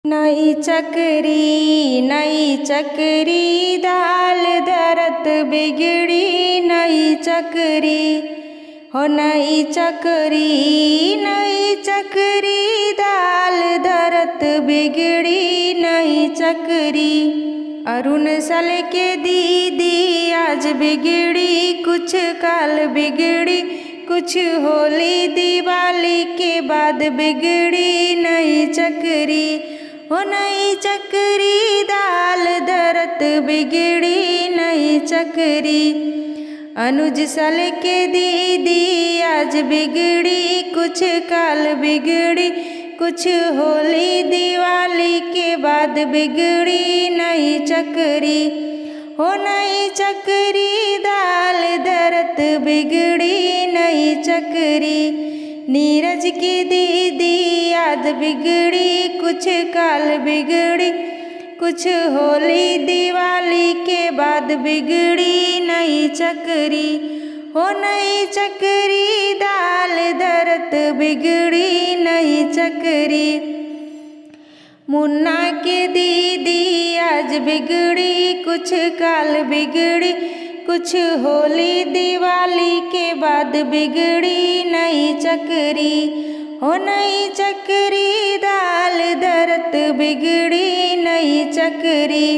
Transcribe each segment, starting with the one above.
नई चकरी दाल दरत बिगड़ी नई चकरी हो नई चकरी दाल दरत बिगड़ी नई चकरी। अरुण सल के दीदी आज बिगड़ी कुछ काल बिगड़ी कुछ होली दिवाली के बाद बिगड़ी नई चकरी हो नई चकरी दाल दरत बिगड़ी नई चकरी। अनुज सल के दीदी आज बिगड़ी कुछ काल बिगड़ी कुछ होली दिवाली के बाद बिगड़ी नई चकरी हो नई चकरी दाल दरत बिगड़ी नई चकरी। नीरज की दीदी आज बिगड़ी कुछ काल बिगड़ी कुछ होली दिवाली के बाद बिगड़ी नई चकरी हो नई चकरी दाल दरत बिगड़ी नई चकरी। मुन्ना के दीदी आज बिगड़ी कुछ काल बिगड़ी कुछ होली दिवाली के बाद बिगड़ी नई चकरी हो नई चकरी दाल दरत बिगड़ी नई चकरी।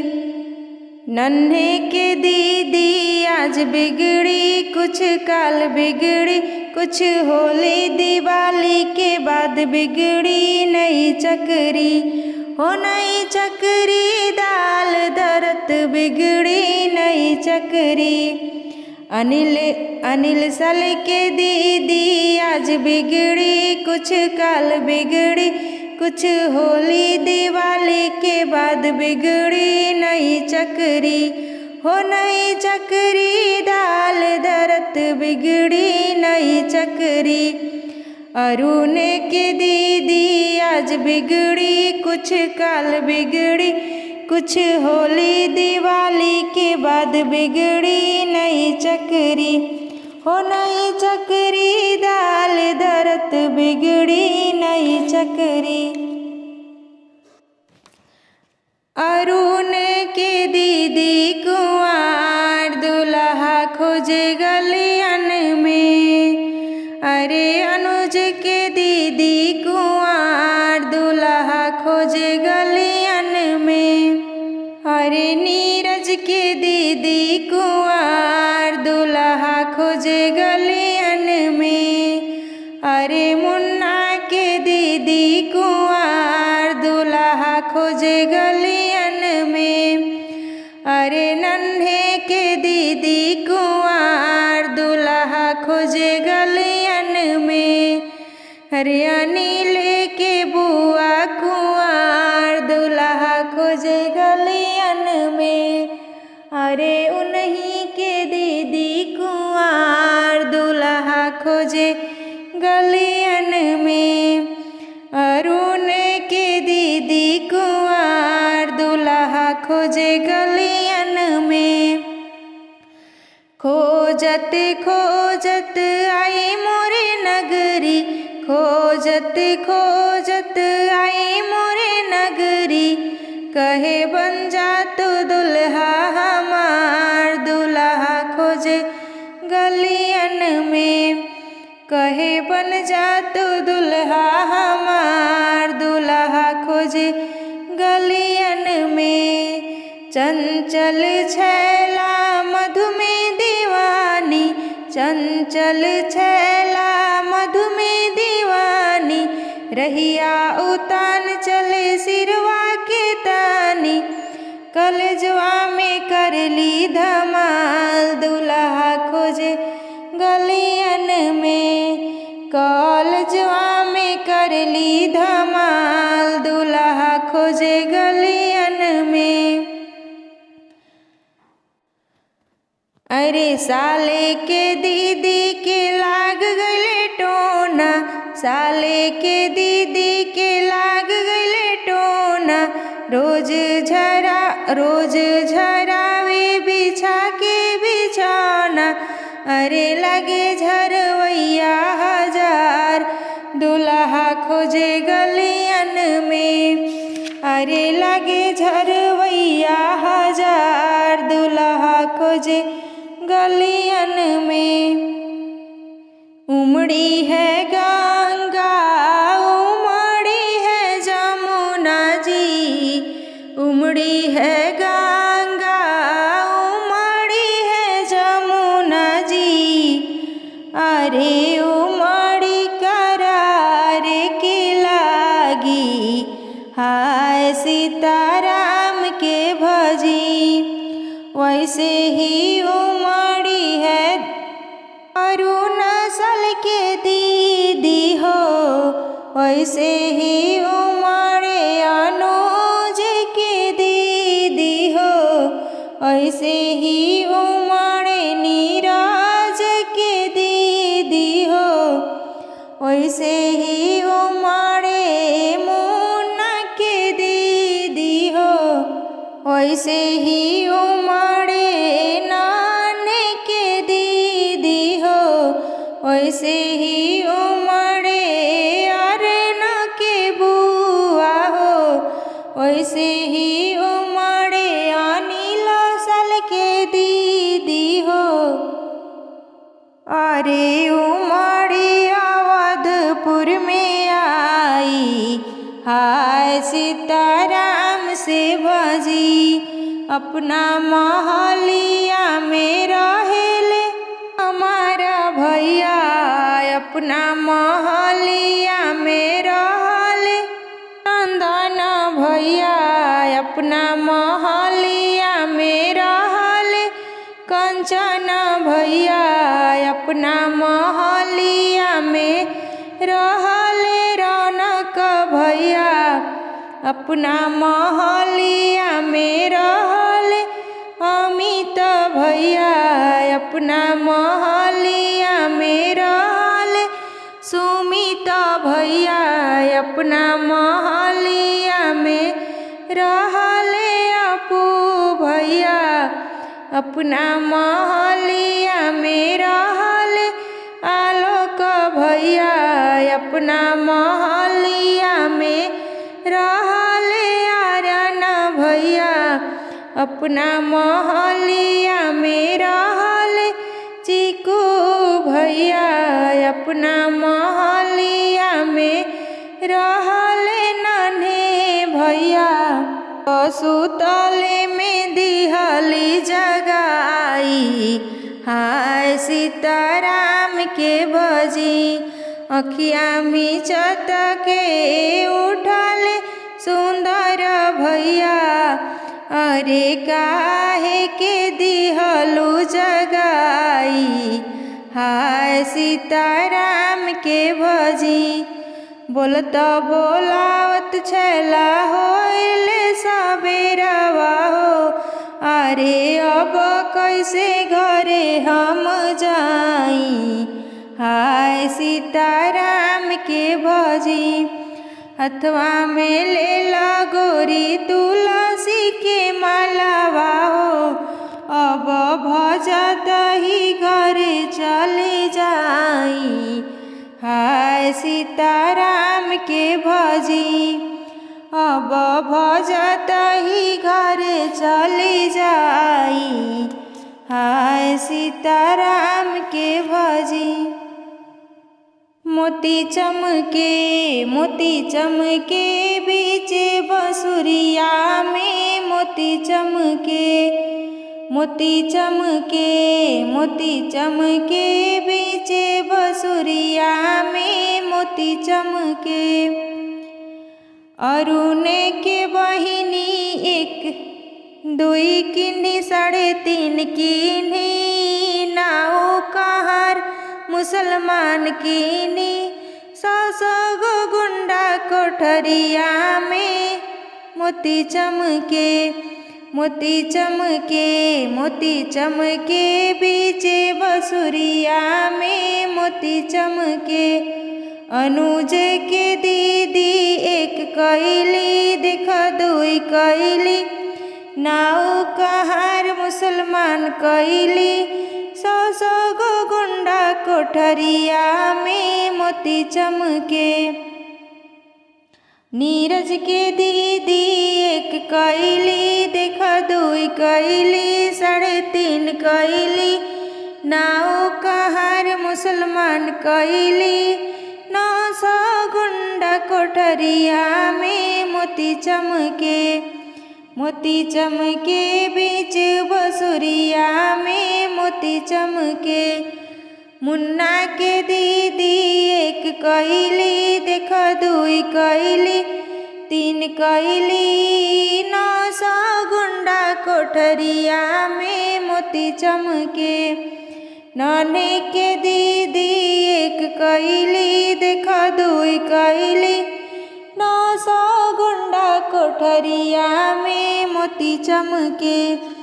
नन्हे के दीदी आज बिगड़ी कुछ काल बिगड़ी कुछ होली दिवाली के बाद बिगड़ी नई चकरी हो नई चकरी दाल दरत बिगड़ी नई चकरी। अनिल सल के दीदी आज बिगड़ी कुछ काल बिगड़ी कुछ होली दिवाली के बाद बिगड़ी नई चकरी हो नई चकरी दाल दरत बिगड़ी नई चकरी। अरुण के दीदी आज बिगड़ी कुछ काल बिगड़ी कुछ होली दिवाली के बाद बिगड़ी नई चकरी हो नई चकरी दाल दरत बिगड़ी नई चकरी। अरुण के दीदी कुंवार दुल्हा खोजे गलियन में अरे अनुज के दीदी कुंवार दुल्हा खोजे गलियन में अरे नीरज के दीदी कुंवार दुल्हा खोजे गलियन में अरे मुन्ना के दीदी कुंवार दुल्हा खोजे गलियन में अरे नन्हे के दीदी कुंवार दुल्हा खोजे गलियन में अरे अनिल के बुआ कुंवार दुल्हा खोजे गलियन में अरे उन्हीं के दीदी कुंवार दुल्हा खोजे गलियन में अरुण के दीदी कुंवार दुल्हा खोजे गलियन में। खोजत खोजत आई मोरे नगरी खोजत खोजत आई मोरे नगरी कहे बन जा तो दुल्हा हमार दुल्हा खोजे गलियन में कहे बन जा तो दुल्हा हमार दुल्हा खोजे गलियन में। चंचल छैला मधु में दीवानी चंचल छैला मधु में दीवानी रहिया उतान चले सिरवा के तानी कलजवा में कर ली धमाल दुल्हा खोजे गलियन में कलजवा में कर ली धमाल दुल्हा खोजे गलियन में। अरे साले के दीदी के लाग गले टोना साले के दीदी के लाग गले टोना रोज झरावे बिछा के बिछौना अरे लगे झरवैया हजार दुल्हा खोजे गलियन में अरे लगे झरवैया हजार दुल्हा खोजे गलियन में। उमड़ी है गंगा उमड़ी है जमुना जी, उमड़ी है गंगा उमड़ी है जमुना जी। अरे उमड़ी करार की लागी हाय सीताराम के भजी। वैसे ही उमड़ी है अरुणाचल के दीदी हो, वैसे ही उमड़े अनुज के दीदी हो, वैसे ही उमड़े नीरज के दीदी हो, वैसे ही उमड़े मुन्ना के दीदी हो, वैसे ही उमड़े नाने के दीदी हो, वैसे ही उमड़े अरना के बुआ हो, वैसे ही उमड़े अनिल सल के दीदी हो। अरे उमड़ी अवधपुर में आई हाय सीताराम से भजी। अपना महलिया में रहेले हमारा भैया, अपना महलिया में रहले नंदन भैया, अपना महलिया में रहले कंचन भैया, अपना महलिया में रहले रौनक भैया, अपना महलिया में रहले अमित भैया, अपना महलिया में रहले सुमित भैया, अपना महलिया में रहले अपू भैया, अपना महलिया में रहले आलोक भैया, अपना महलिया में रहले आर्यन भैया, अपना महलिया में रहले चीकू भैया, अपना महलिया में रहले नन्हे भैया। सुतले में दिहली जगाई हाय सीताराम के भजी। अखिया मिचत के उठले सुंदर भैया, अरे काहे के दिहलू जगाई हाय सीताराम के भजी। बोलत बोलावत छैला होइले सबेरवा हो, अरे अब कैसे घरे हम जाई हाय सीताराम के भजी। हथवा में ले ला गोरी तुलसी के मालावा हो, अब भजत ही घरे चले जाई हाय सीताराम के भजी। अब भजत ही घरे चली जाई हाय सीताराम के भजी। मोती चमके बीचे बसुरिया में, मोती चमके बीचे बसुरिया में, मोती चमके। अरुणे के बहिनी एक दुई किन्नी साढ़े तीन किन्नी नाव कहार मुसलमान किन्नी 100 गो गुंडा कोठरिया में। मोती चमके बीचे बसुरिया में, मोती चमके। अनुज के दीदी एक कैली देख दुई कैली, नाव कहार मुसलमान कैली 100 गो गुंडा कोठरिया में। मोती चमके नीरज के दीदी एक कैली, देखा दुई कैली, साढ़े तीन कैली, नाव कहार मुसलमान कैली, 900 गुंडा कोठरिया में मोती चमके, मोती चमके बीच बसुरिया में मोती चमके। मुन्ना के दीदी एक कैली, देखा दुई कैली, तीन कैली, 900 गुंडा कोठरिया में मोती चमके। नन्हे के दीदी एक कैली, देखा दुई कैली, 900 गुंडा कोठरिया में मोती चमके।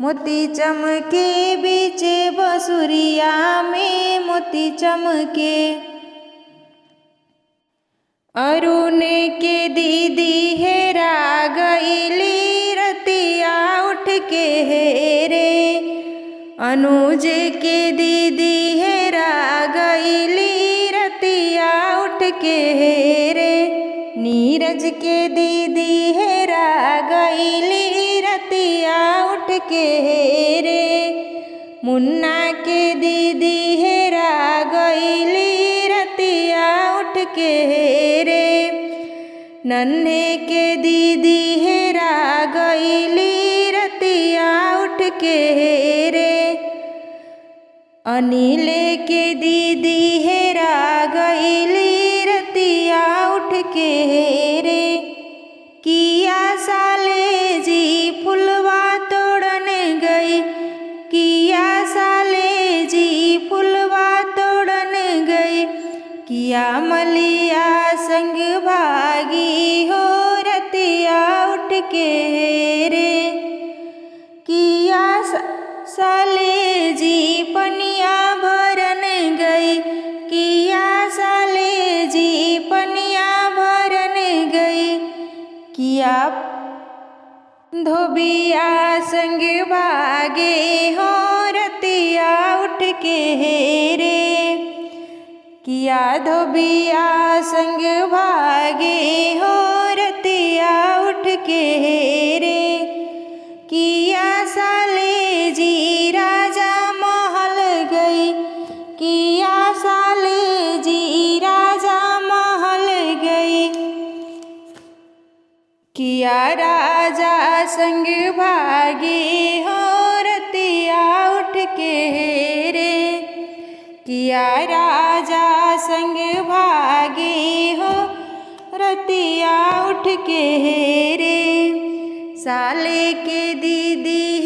मोती चमके बीच बसुरिया में मोती चमके। अरुण के दीदी हेरा गईली, रतिया उठ के हेरे। अनुज के दीदी हेरा गईली, रतिया उठ के हेरे। नीरज के दीदी हेरा गईली, रतिया उठ के हेरे। मुन्ना के दीदी हेरा गईली, रतिया उठ के हेरे। नन्हे के दीदी हेरा गईली, रतिया उठ के हेरे। अनिल के दीदी हेरा गईली, रतिया उठ के हेरे। किया साले जी फुलवा तोड़न गई, किया साले जी फुलवा तोड़न गई। किया मलिया संग भागी हो, रतिया उठ के हेरे। किया साले जी पनिया भरन गई, किया साले जी पनिया भरन गई। किया धोबिया संग भागे हो, रतिया उठ के हेरे। किया धोबिया संग भागे हो, रतिया उठ के हेरे। किया साले जी राजा महल गई, किया साले जी राजा महल गई। किया राजा संग भागे हो, रतिया उठ के हेरे। किया राजा संग भागे हो, रतिया उठ के हेरे। साले के दीदी